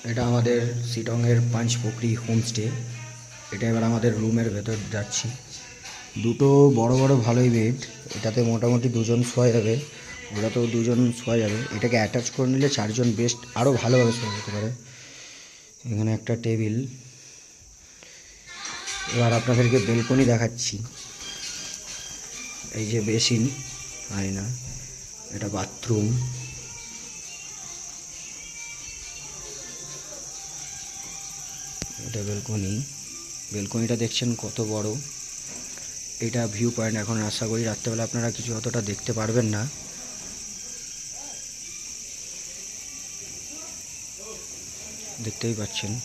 এটা আমাদের শিলংয়ের পাঁচপুকুরি হোমস্টে। এটা এবার আমাদের রুমের ভেতর যাচ্ছি। দুটো বড় বড় ভালোই বেড, এটাতে মোটামুটি দুজন শোয়া যাবে, ওটাতেও দুজন শোয়া যাবে। এটাকে অ্যাটাচ করে নিলে চারজন বেস্ট আরও ভালোভাবে শোয়া যেতে পারে। এখানে একটা টেবিল। এবার আপনাদেরকে বেলকনি দেখাচ্ছি। এই যে বেসিন, আয়না, এটা বাথরুম। এটা বেলকনি। বেলকনিটা দেখছেন কত বড়। এটা ভিউ পয়েন্ট। এখন আশা করি রাত্রেবেলা আপনারা কিছু অতটা দেখতে পারবেন না। দেখতেই পাচ্ছেন।